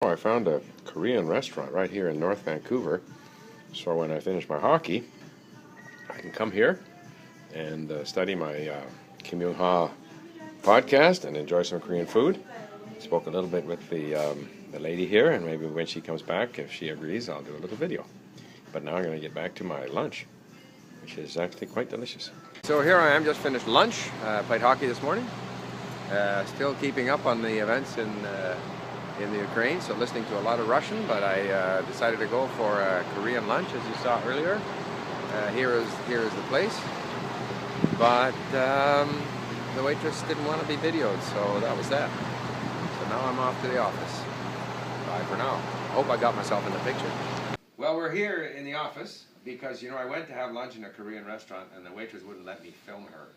I found a Korean restaurant right here in North Vancouver. So when I finish my hockey, I can come here and study my Kim Yung Ha podcast and enjoy some Korean food. Spoke a little bit with the lady here, and maybe when she comes back, if she agrees, I'll do a little video. But now I'm going to get back to my lunch, which is actually quite delicious. So here I am, just finished lunch. Played hockey this morning. Still keeping up on the events in the Ukraine, so listening to a lot of Russian, but I decided to go for a Korean lunch, as you saw earlier. Here is the place, but the waitress didn't want to be videoed, so that was that. So now I'm off to the office. Bye for now. Hope I got myself in the picture. Well, we're here in the office because, I went to have lunch in a Korean restaurant, and the waitress wouldn't let me film her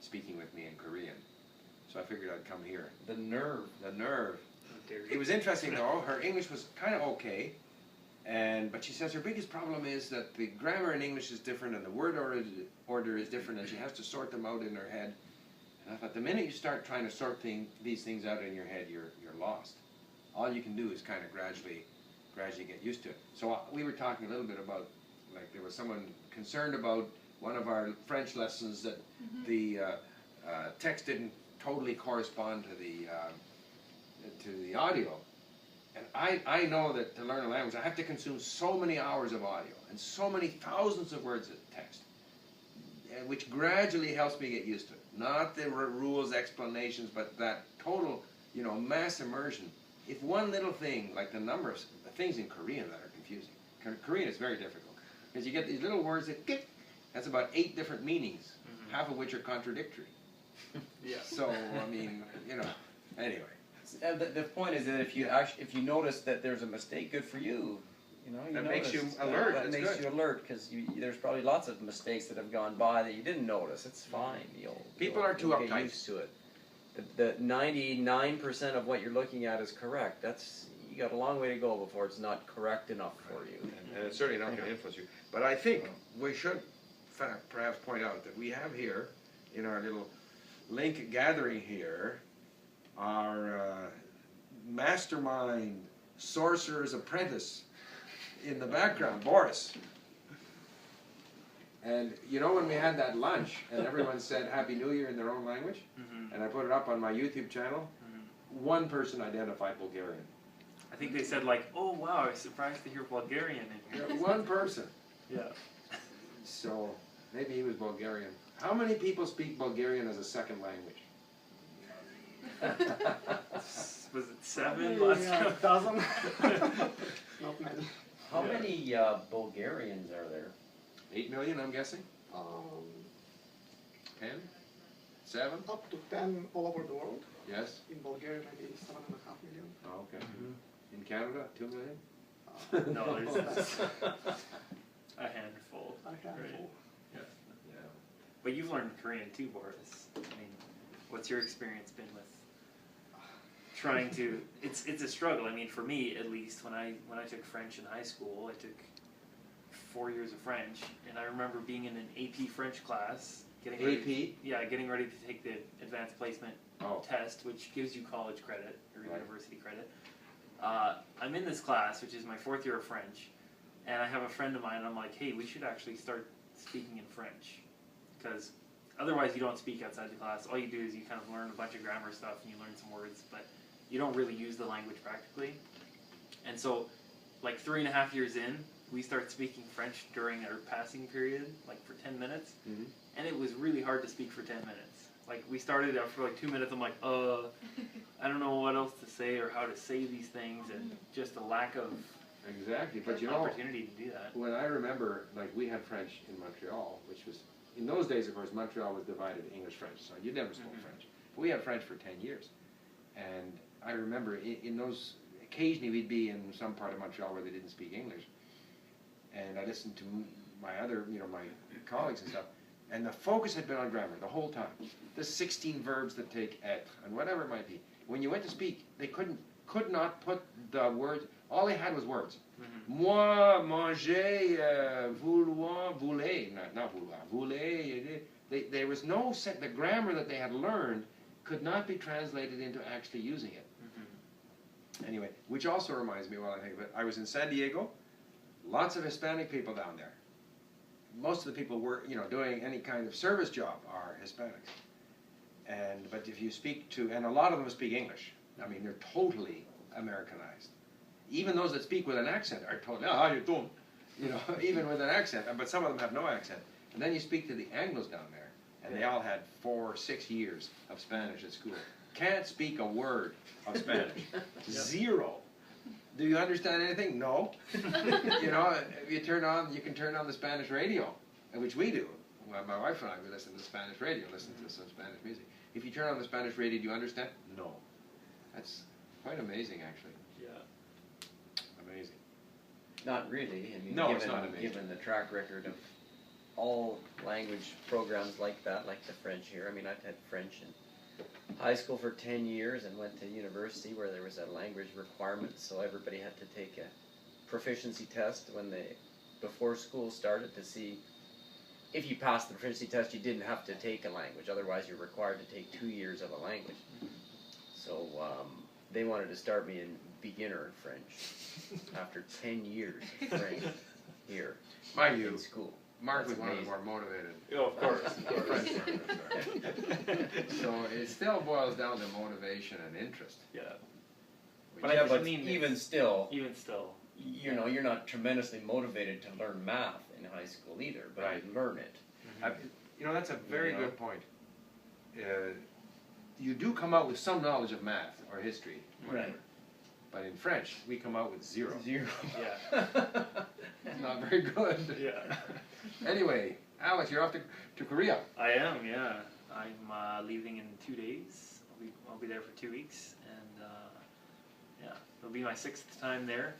speaking with me in Korean. So I figured I'd come here. The nerve. The nerve. It was interesting though. Her English was kind of okay, but she says her biggest problem is that the grammar in English is different and the word order is different, and she has to sort them out in her head. And I thought, the minute you start trying to sort these things out in your head, you're lost. All you can do is kind of gradually get used to it. So we were talking a little bit about, like, there was someone concerned about one of our French lessons that the text didn't totally correspond to the audio. And I know that to learn a language, I have to consume so many hours of audio and so many thousands of words of text, which gradually helps me get used to it. Not the rules, explanations, but that total, mass immersion. If one little thing, like the number of things in Korean that are confusing. Korean is very difficult, because you get these little words that's about 8 different meanings, half of which are contradictory. Yeah. So, anyway. The point is that if you notice that there's a mistake, good for you. That makes you alert. That makes you alert, because there's probably lots of mistakes that have gone by that you didn't notice. It's fine. People are too you'll uptight. Get used to it. The 99% of what you're looking at is correct. You got a long way to go before it's not correct enough for you. And it's certainly not going to influence you. But I think we should perhaps point out that we have here, in our little link gathering here, our mastermind sorcerer's apprentice in the background, Boris. And when we had that lunch and everyone said Happy New Year in their own language, and I put it up on my YouTube channel, one person identified Bulgarian. I think they said, like, oh wow, I was surprised to hear Bulgarian in here. Yeah, one person. Yeah. So maybe he was Bulgarian. How many people speak Bulgarian as a second language? Was it 7 last time? 1,000. Not many. How many Bulgarians are there? 8 million, I'm guessing? 10? 7? Up to 10 all over the world. Yes. In Bulgaria, maybe 7.5 million. Oh, okay. In Canada, 2 million? No, there's a handful. A handful. Right. Yeah. But you've learned Korean too, Boris. I mean, what's your experience been with trying to? It's a struggle. I mean, for me at least, when I took French in high school, I took 4 years of French, and I remember being in an AP French class, getting ready to take the advanced placement test, which gives you college credit or university credit. I'm in this class, which is my 4th year of French, and I have a friend of mine, and I'm like, hey, we should actually start speaking in French, because otherwise you don't speak outside the class. All you do is you kind of learn a bunch of grammar stuff and you learn some words, but you don't really use the language practically. And so, like 3.5 years in, we start speaking French during our passing period, like for 10 minutes, and it was really hard to speak for 10 minutes. Like, we started after like 2 minutes, I'm like, I don't know what else to say or how to say these things, and just a lack of but opportunity to do that. When I remember, like, we had French in Montreal, which was, in those days, of course, Montreal was divided English-French, so you never spoke French. But we had French for 10 years. And I remember in those, occasionally we'd be in some part of Montreal where they didn't speak English. And I listened to my other, my colleagues and stuff, and the focus had been on grammar the whole time. The 16 verbs that take être, and whatever it might be. When you went to speak, they could not put the words, all they had was words. Moi, manger, vouloir, voulez, not vouloir, voulez. There was no the grammar that they had learned could not be translated into actually using it. Anyway, which also reminds me, while I think of it, I was in San Diego, lots of Hispanic people down there. Most of the people were, doing any kind of service job are Hispanics. But if you speak to, and a lot of them speak English. I mean, they're totally Americanized. Even those that speak with an accent are totally, oh, how you doing? Even with an accent, but some of them have no accent. And then you speak to the Anglos down there, and they all had 4 or 6 years of Spanish at school. Can't speak a word of Spanish. Zero. Do you understand anything? No. If you can turn on the Spanish radio, which we do. Well, my wife and I, we listen to Spanish radio, listen to some Spanish music. If you turn on the Spanish radio, do you understand? No. That's quite amazing, actually. Yeah. Amazing. Not really. I mean, No, it's not amazing. given the track record of all language programs like that, like the French here. I mean, I've had French in high school for 10 years and went to university where there was a language requirement, so everybody had to take a proficiency test before school started to see if you passed the proficiency test. You didn't have to take a language, otherwise you're required to take 2 years of a language. So they wanted to start me in beginner French after 10 years of French here Mind in you, school. Mark That's was one of the amazing. more motivated. Oh, of course. French learners, so it still boils down to motivation and interest. Yeah. Which But Yeah, I but mean, even still, Even still. you're not tremendously motivated to learn math in high school either, but Right. you learn it. That's a very You know? good point. You do come out with some knowledge of math or history, whatever. But in French, we come out with zero. Zero. Yeah. Not very good. Yeah. Anyway, Alex, you're off to Korea. I am, yeah. I'm leaving in 2 days. I'll be there for 2 weeks, and yeah, it'll be my 6th time there.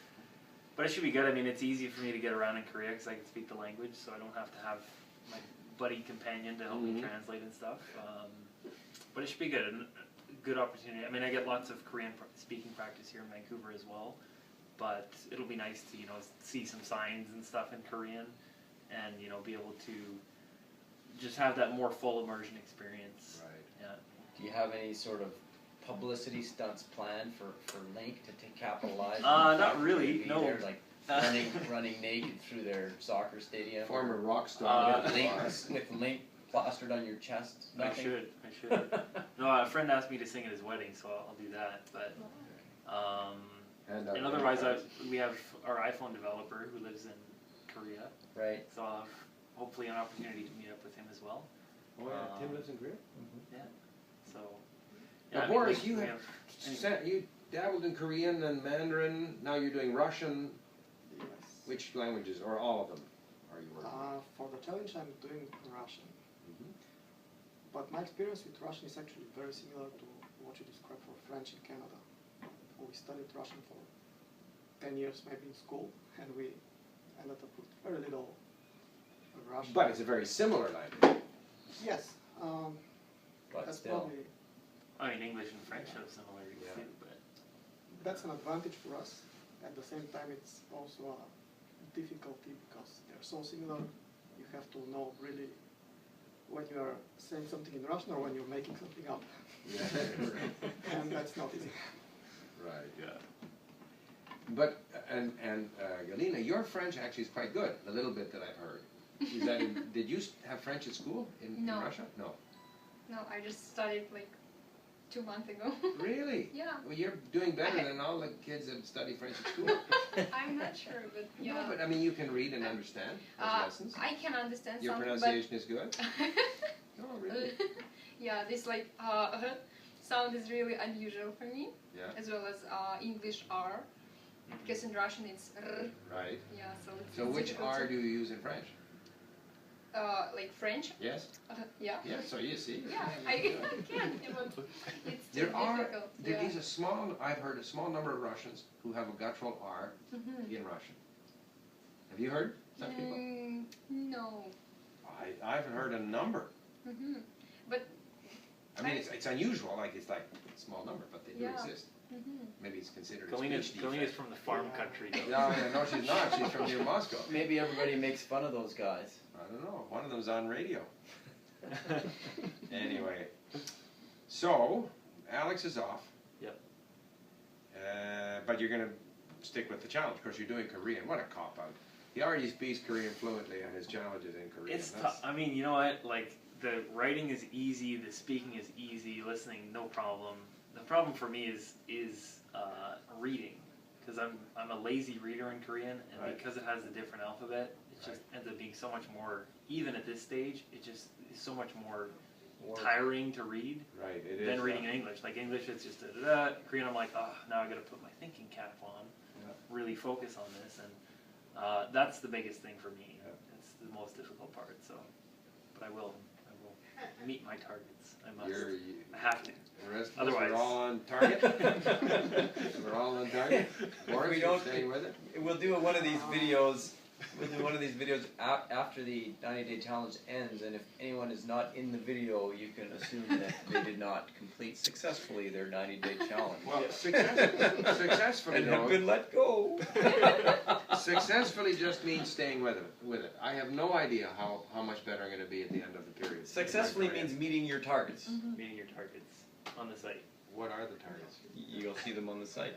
But it should be good. I mean, it's easy for me to get around in Korea because I can speak the language, so I don't have to have my buddy companion to help me translate and stuff. But it should be good. A good opportunity. I mean, I get lots of Korean speaking practice here in Vancouver as well. But it'll be nice to see some signs and stuff in Korean, and be able to just have that more full immersion experience. Right. Yeah. Do you have any sort of publicity stunts planned for Link to capitalize? Not really, Maybe no. they're, like running naked through their soccer stadium. Former rock star. With Link plastered on your chest. Nothing? I should. No, a friend asked me to sing at his wedding, so I'll do that. But and otherwise, we have our iPhone developer who lives in Korea, Right. so I'll have hopefully an opportunity to meet up with him as well. Oh yeah, Tim lives in Korea. So. Now, I mean, Boris, we you you dabbled in Korean and Mandarin. Now you're doing Russian. Yes. Which languages, or all of them, are you working with? For the challenge, I'm doing Russian. Mhm. But my experience with Russian is actually very similar to what you described for French in Canada. We studied Russian for 10 years maybe in school, and we ended up with very little Russian. But it's a very similar language. Yes, But that's still. probably, I mean, English and French have similarities Yeah. too, but that's an advantage for us. At the same time, it's also a difficulty because they're so similar. You have to know really when you are saying something in Russian or when you're making something up. Yeah. And that's not easy. Right. yeah. But Galina, your French actually is quite good. The little bit that I've heard. Is that did you have French at school in No. Russia? No. No, I just studied like 2 months ago. Really? Yeah. Well, you're doing better than all the kids that study French at school. I'm not sure, but yeah. No, but I mean, you can read and understand those lessons. I can understand Your some, pronunciation is good. but No, really. yeah, this like sound is really unusual for me, Yeah. as well as English R, because in Russian it's R. Right. Yeah, so it's So which difficult R to- do you use in French? like French? Yes. Yeah. Yeah. So you see. Yeah, I can, but it's too There are difficult. there yeah. is a small. I've heard a small number of Russians who have a guttural R Mhm. in Russian. Have you heard such people? No. I've heard a number. Hmm. But. I mean, it's unusual. Like it's like a small number, but they do Yeah. exist. Hmm. Maybe it's considered a Galina's speech defect. from the farm country, though. No, she's not. She's from near Moscow. Maybe everybody makes fun of those guys. I don't know. One of them's on radio. Anyway, so Alex is off. Yep. But you're going to stick with the challenge because you're doing Korean. What a cop out! He already speaks Korean fluently, and his challenge is in Korean. It's tough. I mean, you know what? Like, the writing is easy, the speaking is easy, listening no problem. The problem for me is reading, because I'm a lazy reader in Korean, and Right. because it has a different alphabet, it just ends up being so much more. Even at this stage, it just is so much more tiring to read Right, it is. than reading in English. Like English, it's just da-da-da. Korean, I'm like, oh, now I got to put my thinking cap on, really focus on this, and that's the biggest thing for me. Yeah. It's the most difficult part. So, but I will meet my targets. I must. I have to. The rest of us Otherwise- are all on target. We're all on target. Boris, we you don't- staying with it? We'll do one of these videos. We'll do one of these videos after the 90-day challenge ends, and if anyone is not in the video, you can assume that they did not complete successfully their 90-day challenge. Well, successfully, And have though, been let go. successfully just means staying with it. I have no idea how much better I'm going to be at the end of the period. Successfully means meeting your targets. Meeting your targets on the site. What are the targets? You'll see them on the site.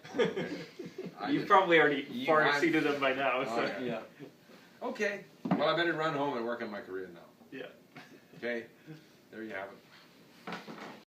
You've probably already You- far I'm- exceeded them by now. Oh, So. yeah. Yeah. Okay. Well, I better run home and work on my career now. Yeah. Okay. There you have it.